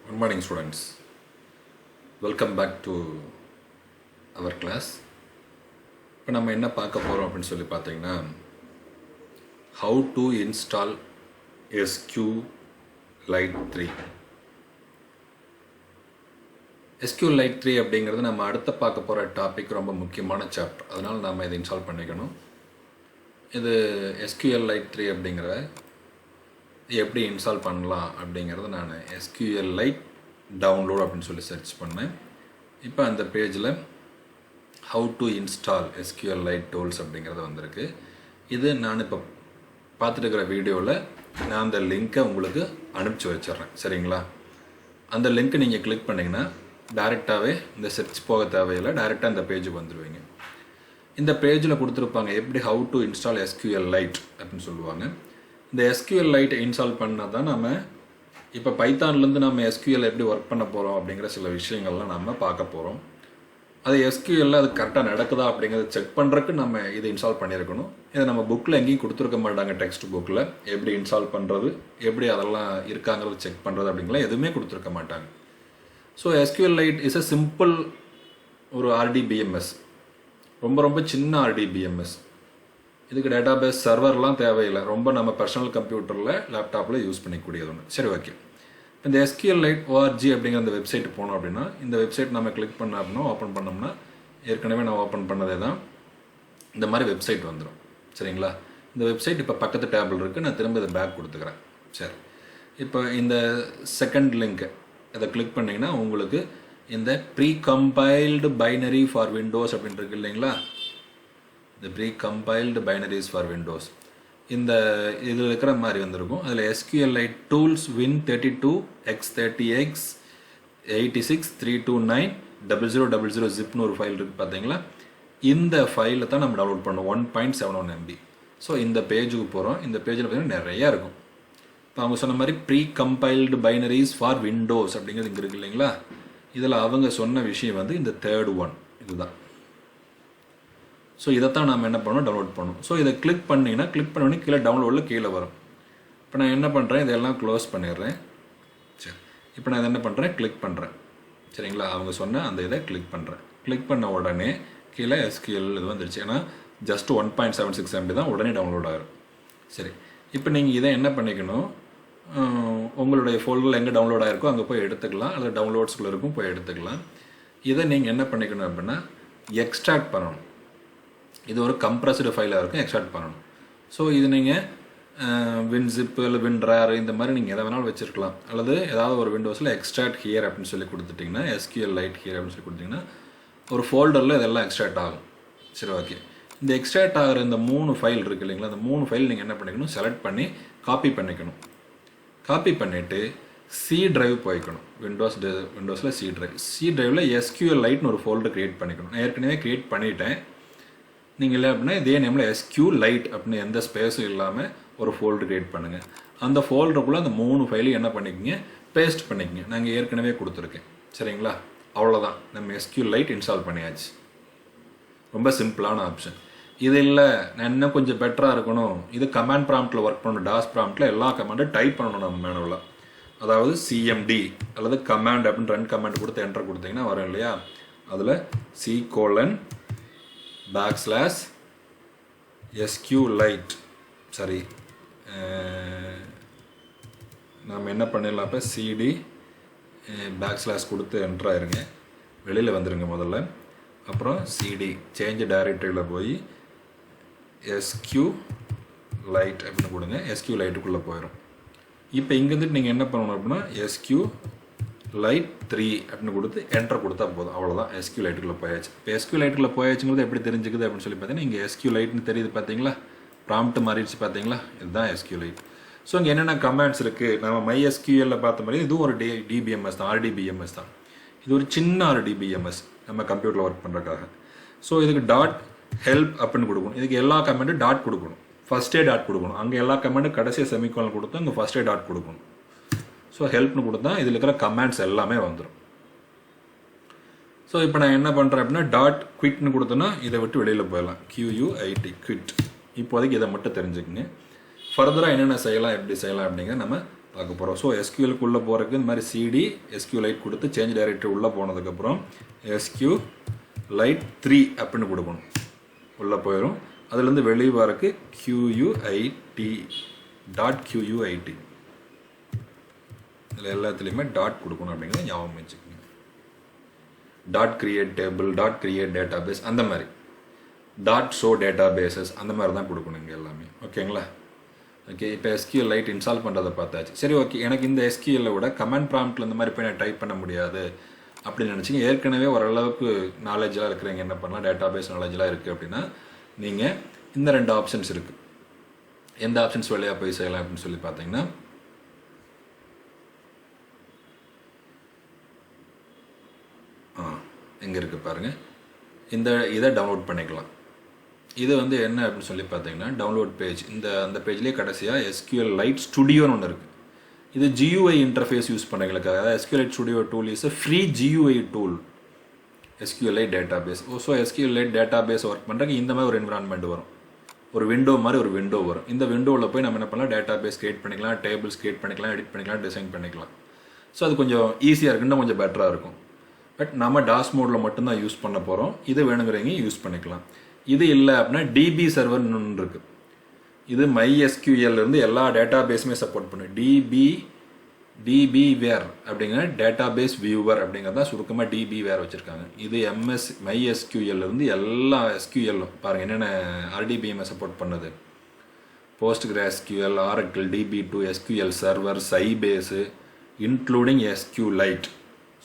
Good morning, students. Welcome back to our class. இப்போ நம்ம என்ன பார்க்க போகிறோம் அப்படின்னு சொல்லி பார்த்தீங்கன்னா how to install SQLite 3. SQLite 3 அப்படிங்கிறது நம்ம அடுத்த பார்க்க போகிற டாபிக் ரொம்ப முக்கியமான சாப்டர். அதனால் நாம் இதை இன்ஸ்டால் பண்ணிக்கணும். இது SQLite 3 அப்படிங்கிற எப்படி இன்ஸ்டால் பண்ணலாம் அப்படிங்கிறத நான் SQLite டவுன்லோட் அப்படின்னு சொல்லி சர்ச் பண்ணேன். இப்போ அந்த பேஜில் how to install SQLite tools அப்படிங்கிறது வந்திருக்கு. இது நான் இப்போ பார்த்துட்டு இருக்கிற வீடியோவில் நான் அந்த லிங்க்கை உங்களுக்கு அனுப்பிச்சி வச்சிட்றேன். சரிங்களா? அந்த லிங்க்கை நீங்கள் கிளிக் பண்ணிங்கன்னா டைரெக்டாகவே இந்த சர்ச் போக தேவையில்லை, டைரெக்டாக இந்த பேஜுக்கு வந்துடுவீங்க. இந்த பேஜில் கொடுத்துருப்பாங்க எப்படி how to install SQLite அப்படின்னு சொல்லுவாங்க. இந்த SQLite இன்ஸ்டால் பண்ணால் தான் நம்ம இப்போ பைத்தான்லேருந்து நம்ம SQL எப்படி ஒர்க் பண்ண போகிறோம் அப்படிங்கிற சில விஷயங்கள்லாம் நம்ம பார்க்க போகிறோம். அது SQLல அது கரெக்டாக நடக்குதா அப்படிங்கிறத செக் பண்ணுறதுக்கு நம்ம இதை இன்ஸ்டால் பண்ணியிருக்கணும். இதை நம்ம புக்கில் எங்கேயும் கொடுத்துருக்க மாட்டாங்க. டெக்ஸ்ட் புக்கில் எப்படி இன்ஸ்டால் பண்ணுறது, எப்படி அதெல்லாம் இருக்காங்கிறத செக் பண்ணுறது அப்படிங்கலாம் எதுவுமே கொடுத்துருக்க மாட்டாங்க. So SQLite is a simple ஒரு RDBMS, ரொம்ப சின்ன RDBMS. இதுக்கு டேட்டாபேஸ் சர்வர்லாம் தேவையில்லை, ரொம்ப நம்ம பர்சனல் கம்ப்யூட்டரில் லேப்டாப்பில் யூஸ் பண்ணிக்கூடியது ஒன்று. சரி, ஓகே. இந்த SQLite org அப்படிங்கிற அந்த வெப்சைட் போனோம் அப்படின்னா இந்த வெப்சைட் நம்ம கிளிக் பண்ண அப்படின்னா ஓப்பன் பண்ணோம்னா ஏற்கனவே நான் ஓப்பன் பண்ணதே தான் இந்த மாதிரி வெப்சைட் வந்துடும். சரிங்களா? இந்த வெப்சைட் இப்போ பக்கத்து டேபிள் இருக்குது. நான் திரும்ப இதை பேக் கொடுத்துக்கிறேன். சரி, இப்போ இந்த செகண்ட் லிங்க் அதை கிளிக் பண்ணிங்கன்னா உங்களுக்கு இந்த ப்ரீ-கம்பைல்டு பைனரி ஃபார் விண்டோஸ் அப்படின்னு இருக்கு இல்லைங்களா? இந்த ப்ரீ-கம்பைல்டு பைனரிஸ் ஃபார் விண்டோஸ் இந்த இதில் இருக்கிற மாதிரி வந்திருக்கும். அதில் SQLite டூல்ஸ் Win32 X30X 86 329 0000 zipனு ஒரு ஃபைல் இருக்குது பார்த்தீங்களா? இந்த ஃபைலை தான் நம்ம டவுன்லோட் பண்ணோம், 1.71 MB. ஸோ இந்த பேஜுக்கு போகிறோம். இந்த பேஜில் பார்த்தீங்கன்னா நிறையா இருக்கும். இப்போ அவங்க சொன்ன மாதிரி ப்ரீ-கம்பைல்டு பைனரிஸ் ஃபார் விண்டோஸ் அப்படிங்கிறது இங்கே இருக்குது இல்லைங்களா? இதில் அவங்க சொன்ன விஷயம் வந்து இந்த தேர்ட் ஒன் இதுதான். ஸோ இதைத்தான் நம்ம என்ன பண்ணணும், டவுன்லோட் பண்ணணும். ஸோ இதை கிளிக் பண்ணிங்கன்னா கிளிக் பண்ணி கீழே டவுன்லோடில் கீழே வரும். இப்போ நான் என்ன பண்ணுறேன், இதெல்லாம் க்ளோஸ் பண்ணிடுறேன். சரி, இப்போ நான் இதை என்ன பண்ணுறேன், கிளிக் பண்ணுறேன். சரிங்களா? அவங்க சொன்ன அந்த இதை கிளிக் பண்ணுறேன். கிளிக் பண்ண உடனே கீழே SQL இது வந்துருச்சு. ஏன்னா ஜஸ்ட் 1.76 MB தான், உடனே டவுன்லோட் ஆகிரும். சரி, இப்போ நீங்கள் இதை என்ன பண்ணிக்கணும், உங்களுடைய ஃபோல்டரில் எங்கே டவுன்லோட் ஆகிருக்கோ அங்கே போய் எடுத்துக்கலாம், அல்லது டவுன்லோட்ஸ்குள்ளே இருக்கும் போய் எடுத்துக்கலாம். இதை நீங்கள் என்ன பண்ணிக்கணும் அப்படின்னா எக்ஸ்ட்ராக்ட் பண்ணணும். இது ஒரு கம்ப்ரஸ்டு ஃபைலாக இருக்கும், எக்ஸ்ட்ராக்ட் பண்ணணும். ஸோ இது நீங்கள் WinZip இல்லை WinRAR இந்த மாதிரி நீங்கள் எதை வேணாலும் வச்சுருக்கலாம். அல்லது ஏதாவது ஒரு விண்டோஸில் எக்ஸ்ட்ராக்ட் ஹியர் அப்படின்னு சொல்லி கொடுத்துட்டிங்கன்னா SQLite ஹியர் அப்படின்னு சொல்லி கொடுத்தீங்கன்னா ஒரு ஃபோல்டரில் இதெல்லாம் எக்ஸ்ட்ராக்ட் ஆகும். சரி, ஓகே. இந்த எக்ஸ்ட்ராக்ட் ஆகிற இந்த 3 ஃபைல் இருக்குது இல்லைங்களா? அந்த 3 ஃபைல் நீங்கள் என்ன பண்ணிக்கணும், செலக்ட் பண்ணி காப்பி பண்ணிக்கணும். காப்பி பண்ணிவிட்டு C டிரைவ் போய்க்கணும். விண்டோஸில் C டிரைவில் SQLiteன்னு ஒரு ஃபோல்டர் க்ரியேட் பண்ணிக்கணும். நான் ஏற்கனவே க்ரியேட் பண்ணிட்டேன். நீங்கள் இல்லை அப்படின்னா இதே நேமில் SQLite அப்படின்னு எந்த ஸ்பேஸும் இல்லாமல் ஒரு ஃபோல்டர் க்ரியேட் பண்ணுங்கள். அந்த ஃபோல்டருக்குள்ளே அந்த 3 ஃபைலையும் என்ன பண்ணிக்கோங்க, பேஸ்ட் பண்ணிக்கோங்க. நாங்கள் ஏற்கனவே கொடுத்துருக்கேன். சரிங்களா? அவ்வளோதான், நம்ம SQLite இன்ஸ்டால் பண்ணியாச்சு. ரொம்ப சிம்பிளான ஆப்ஷன். இது இல்லை, நான் இன்னும் கொஞ்சம் பெட்டராக இருக்கணும், இது கமாண்ட் ப்ராம்ப்டில் ஒர்க் பண்ணணும். டாஸ் ப்ராம்ப்டில் எல்லா கமாண்டும் டைப் பண்ணணும் நம்ம மேனுவலாக. அதாவது CMD அல்லது கமாண்ட் அப்படின்னு 2 கமாண்ட் கொடுத்து என்டர் கொடுத்தீங்கன்னா வரும் இல்லையா? அதில் C:\SQLite சரி, நம்ம என்ன பண்ணிடலாம், இப்போ CD / கொடுத்து என்டர் ஆயிருங்க. வெளியில் வந்துடுங்க முதல்ல. அப்புறம் CD சேஞ்ச் டைரக்டரியில் போய் SQLite அப்படின்னு கொடுங்க. SQLiteக்குள்ளே போயிடும். இப்போ இங்கேருந்து நீங்கள் என்ன பண்ணணும் அப்படின்னா SQLite 3 அப்படின்னு கொடுத்து என்டர் கொடுத்தா போதும். அவ்வளோதான், SQLiteக்குள்ளே போயாச்சு. இப்போ SQLiteக்குள்ளே போயாச்சுங்கிறது எப்படி தெரிஞ்சுக்குது அப்படின்னு சொல்லி பார்த்தீங்கன்னா இங்கே SQLiteன்னு தெரியுது பார்த்தீங்களா? ப்ராம்ப்ட் மாறிடுச்சு பார்த்தீங்களா? இதுதான் SQLite. ஸோ இங்கே என்னென்ன கமாண்ட்ஸ் இருக்குது, நம்ம MySQLல பார்த்த மாதிரி இதுவும் ஒரு DBMS தான், RDBMS தான். இது ஒரு சின்ன RDBMS நம்ம கம்ப்யூட்டரில் ஒர்க் பண்ணுறதுக்காக. ஸோ இதுக்கு .help அப்படின்னு கொடுக்கணும். இதுக்கு எல்லா கமெண்ட்டும் டாட் கொடுக்கணும். ஃபஸ்ட்டே டாட் கொடுக்கணும். அங்கே எல்லா கமெண்ட்டும் கடைசியாக செமிகோலன் கொடுத்தோம், இங்கே ஃபஸ்ட்டே டாட் கொடுக்கணும். ஸோ ஹெல்ப்னு கொடுத்தா இதில் இருக்கிற கமெண்ட்ஸ் எல்லாமே வந்துடும். ஸோ இப்போ நான் என்ன பண்ணுறேன் அப்படின்னா .quitன்னு கொடுத்தோன்னா இதை விட்டு வெளியில் போயிடலாம். QUIT quit. இப்போதைக்கு இதை மட்டும் தெரிஞ்சுக்கங்க. ஃபர்தராக என்னென்ன செய்யலாம், எப்படி செய்யலாம் அப்படிங்கிறத நம்ம பார்க்க போகிறோம். ஸோ எஸ்கியூஎல்க்குள்ளே போகிறதுக்கு இந்த மாதிரி சிடி SQLite கொடுத்து சேஞ்ச் டைரக்டரி உள்ளே போனதுக்கப்புறம் SQLite 3 அப்படின்னு கொடுக்கணும். உள்ளே போயிடும். அதுலேருந்து வெளியே வரக்கு QUIT இதில் எல்லாத்துலேயுமே டாட் கொடுக்கணும் அப்படிங்கிறத ஞாபகம் வச்சுக்கோங்க. Dot create table, dot create database, அந்த மாதிரி டாட் ஷோ டேட்டா பேசஸ் அந்த மாதிரி தான் கொடுக்கணும் இங்கே எல்லாமே. ஓகேங்களா? ஓகே, இப்போ SQLite இன்ஸ்டால் பண்ணுறதை பார்த்தாச்சு. சரி, ஓகே, எனக்கு இந்த SQL விட கமெண்ட் ப்ராம்ப்டில் இந்த மாதிரி போய் நான் டைப் பண்ண முடியாது அப்படின்னு நினச்சிங்க. ஏற்கனவே ஓரளவுக்கு நாலேஜெலாம் இருக்கிறவங்க என்ன பண்ணலாம், டேட்டா பேஸ் நாலேஜெலாம் இருக்குது அப்படின்னா நீங்கள் இந்த 2 ஆப்ஷன்ஸ் இருக்குது. எந்த ஆப்ஷன்ஸ் வழியாக போய் செய்யலாம் அப்படின்னு சொல்லி பார்த்தீங்கன்னா, எங்கே இருக்குது பாருங்கள், இதை டவுன்லோட் பண்ணிக்கலாம். இது வந்து என்ன அப்படின்னு சொல்லி பார்த்தீங்கன்னா டவுன்லோட் பேஜ். அந்த பேஜ்லேயே கடைசியாக SQLite ஸ்டுடியோன்னு ஒன்று இருக்குது. இது GUI இன்டர்ஃபேஸ் யூஸ் பண்ணுறவங்களுக்காக. அதாவது SQLite studio tool is free GUI tool SQLite database. So SQLite database work பண்ணுறதுக்கு இந்த மாதிரி ஒரு என்விரான்மெண்ட் வரும். ஒரு விண்டோ மாதிரி ஒரு விண்டோ வரும். இந்த விண்டோவில் போய் நம்ம என்ன பண்ணலாம், டேட்டா பேஸ் கிரியேட் பண்ணிக்கலாம், டேபிள்ஸ் கிரியேட் பண்ணிக்கலாம், எடிட் பண்ணிக்கலாம், டிசைன் பண்ணிக்கலாம். ஸோ அது கொஞ்சம் ஈஸியாக இருக்குது, இன்னும் கொஞ்சம் பெட்டராக இருக்கும். பட் நம்ம டாஸ் மோடில் மட்டும்தான் யூஸ் பண்ண போகிறோம். இது வேணுங்கிறவங்க யூஸ் பண்ணிக்கலாம். இது இல்லை அப்படின்னா DB சர்வர்னு ஒன்று இருக்குது. இது MySQL இருந்து எல்லா டேட்டா பேஸுமே சப்போர்ட் பண்ணு. DBware அப்படிங்கிற டேட்டா பேஸ் வியூவர் அப்படிங்கிறதா சுருக்கமாக DBware வச்சுருக்காங்க. இது MySQL இருந்து எல்லா SQLம் பாருங்கள் என்னென்ன RDBMS சப்போர்ட் பண்ணுது. PostgreSQL, Oracle, DB2, SQL Server, Sybase including SQLite.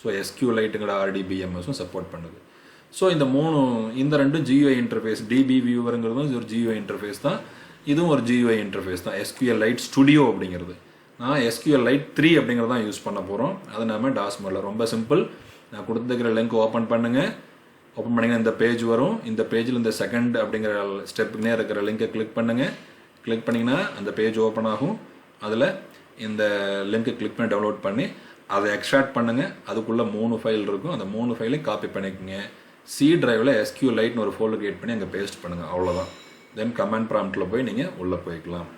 So SQLiteங்கிற RDBMSும் சப்போர்ட் பண்ணுது. ஸோ இந்த 2 GUI இன்டர்ஃபேஸ். DB வியூவருங்கிறதும் இது ஒரு GUI இன்டர்ஃபேஸ் தான், இதுவும் ஒரு GUI இன்டர்ஃபேஸ் தான். SQLite ஸ்டுடியோ அப்படிங்கிறது. நான் SQLite 3 அப்படிங்கிறது தான் யூஸ் பண்ண போகிறோம். அது நம்ம டாஸ் மோடில் ரொம்ப சிம்பிள். நான் கொடுத்துருக்கிற லிங்க் ஓப்பன் பண்ணுங்கள். ஓப்பன் பண்ணிங்கன்னா இந்த பேஜ் வரும். இந்த பேஜில் இந்த செகண்ட் அப்படிங்கிற ஸ்டெப்புக்குனே இருக்கிற லிங்கை கிளிக் பண்ணுங்கள். கிளிக் பண்ணிங்கன்னா அந்த பேஜ் ஓப்பன் ஆகும். அதில் இந்த லிங்கை கிளிக் பண்ணி டவுன்லோட் பண்ணி அதை எக்ஸ்ட்ராக்ட் பண்ணுங்கள். அதுக்குள்ளே 3 ஃபைல் இருக்கும். அந்த 3 ஃபைலையும் காப்பி பண்ணிக்கோங்க. C டிரைவில் SQLiteன்னு ஒரு ஃபோல்டர் கிரியேட் பண்ணி அங்கே பேஸ்ட் பண்ணுங்கள். அவ்வளோதான். தென் கமெண்ட் ப்ராம்ப்டில் போய் நீங்கள் உள்ளே போய்க்கலாம்.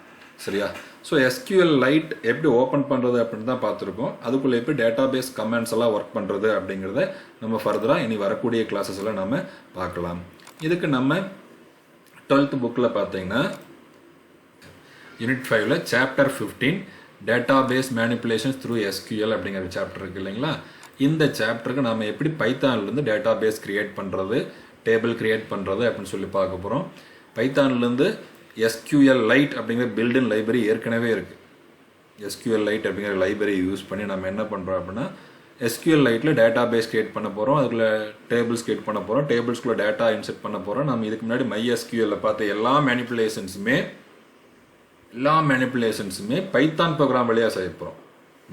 சரியா? ஸோ SQLite எப்படி ஓப்பன் பண்ணுறது அப்படின்னு தான் பார்த்துருக்கோம். அதுக்குள்ளே எப்படி டேட்டா பேஸ் கமெண்ட்ஸ் எல்லாம் ஒர்க் பண்ணுறது அப்படிங்கிறத நம்ம ஃபர்தராக இனி வரக்கூடிய கிளாஸஸ் எல்லாம் நம்ம பார்க்கலாம். இதுக்கு நம்ம 12th புக்கில் பார்த்தீங்கன்னா யூனிட் 5ல் chapter 15 database manipulations through SQL அப்படிங்கிற சாப்டர் இருக்குது இல்லைங்களா? இந்த சாப்டருக்கு நாம் எப்படி பைத்தான்லேருந்து டேட்டா பேஸ் கிரியேட் பண்ணுறது, டேபிள் கிரியேட் பண்ணுறது அப்படின்னு சொல்லி பார்க்க போகிறோம். பைத்தான்லேருந்து SQLite அப்படிங்கிற பில்டின் லைப்ரரி ஏற்கனவே இருக்குது. SQLite அப்படிங்கிற லைப்ரரி யூஸ் பண்ணி நம்ம என்ன பண்ணுறோம் அப்படின்னா SQLiteல டேட்டா பேஸ் கிரியேட் பண்ண போகிறோம். அதுக்குள்ளே டேபிள்ஸ் கிரியேட் பண்ண போகிறோம். டேபிள்ஸ்குள்ளே டேட்டா இன்செர்ட் பண்ண போகிறோம். நம்ம இதுக்கு முன்னாடி MySQLல பார்த்த எல்லா மேனிப்புலேஷன்ஸுமே பைத்தான் ப்ரோக்ராம் வழியாக செய்ய போகிறோம்.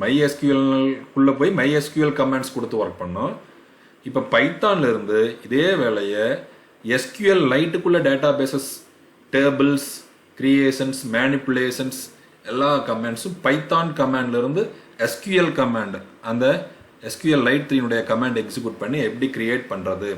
MySQLக்குள்ளே போய் MySQL கமெண்ட்ஸ் கொடுத்து ஒர்க் பண்ணோம். இப்போ பைத்தான்லேருந்து இதே வேலையை SQLiteக்குள்ளே databases, tables, creations, manipulations எல்லா கமெண்ட்ஸும் பைத்தான் கமாண்ட்லேருந்து SQL கமாண்ட், அந்த SQLite 3 கமாண்ட் எக்ஸிக்யூட் பண்ணி எப்படி கிரியேட் பண்ணுறது,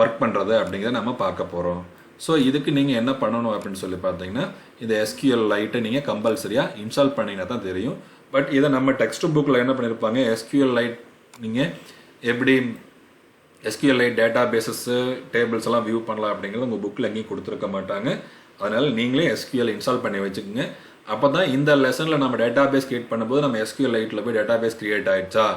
ஒர்க் பண்ணுறது அப்படிங்கிறத நம்ம பார்க்க போகிறோம். ஸோ இதுக்கு நீங்கள் என்ன பண்ணணும் அப்படின்னு சொல்லி பார்த்தீங்கன்னா இந்த SQLite நீங்கள் கம்பல்சரியாக இன்ஸ்டால் பண்ணிங்கன்னா தான் தெரியும். பட் இதை நம்ம டெக்ஸ்ட் புக்கில் என்ன பண்ணியிருப்பாங்க, SQLite நீங்கள் எப்படி SQLite டேட்டா பேஸஸ்ஸு, டேபிள்ஸ் எல்லாம் வியூ பண்ணலாம் அப்படிங்கிறது உங்கள் புக்கில் எங்கேயும் கொடுத்துருக்க மாட்டாங்க. அதனால் நீங்களே SQL இன்ஸ்டால் பண்ணி வச்சுக்கோங்க. அப்போ தான் இந்த லெசனில் நம்ம டேட்டா பேஸ் கிரியேட் பண்ணும்போது நம்ம SQLiteல போய் டேட்டா பேஸ் கிரியேட் ஆகிடுச்சா,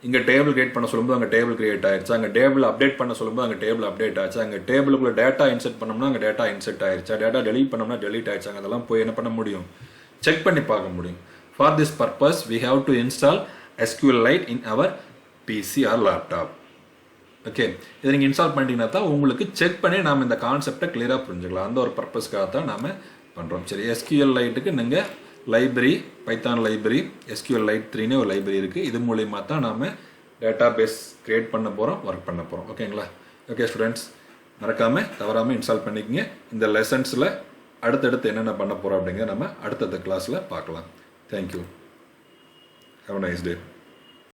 இங்கே டேபிள் கிரியேட் பண்ண சொல்லும்போது அங்கே டேபிள் கிரியேட் ஆயிடுச்சா, அங்கே டேபிள் அப்டேட் பண்ண சொல்லும்போது அங்கே டேபிள் அப்டேட் ஆச்சு, அங்கே டேபிளுக்குள்ள டேட்டா இன்செர்ட் பண்ணோம்னா அங்கே டேட்டா இன்செர்ட் ஆயிடுச்சா, டேட்டா டெலீட் பண்ணோம்னா டெலீட் ஆயிடுச்சாங்க, அதெல்லாம் போய் என்ன பண்ண முடியும், செக் பண்ணி பார்க்க முடியும். For this purpose we have to install SQLite in our PC or laptop. Okay, இதை நீங்கள் இன்ஸ்டால் பண்ணிட்டீங்கன்னா தான் உங்களுக்கு செக் பண்ணி நாம் இந்த கான்செப்டை கிளியராக புரிஞ்சுக்கலாம். அந்த ஒரு பர்பஸ்க்காக தான் நாம் பண்ணுறோம். சரி, SQLiteக்கு நீங்கள் லைப்ரரி, பைத்தான் லைப்ரரி SQLite 3 ஒரு லைப்ரரி இருக்குது. இது மூலிமா தான் நாம் டேட்டா பேஸ் கிரியேட் பண்ண போகிறோம், ஒர்க் பண்ண போகிறோம். ஓகேங்களா? ஓகே ஸ்டூடெண்ட்ஸ், மறக்காமல் தவறாமல் இன்ஸ்டால் பண்ணிக்கங்க. இந்த லெசன்ஸில் அடுத்தடுத்து என்னென்ன பண்ண போகிறோம் அப்படிங்கிறத நம்ம அடுத்தடுத்த கிளாஸில் பார்க்கலாம். Thank you. Have a nice day.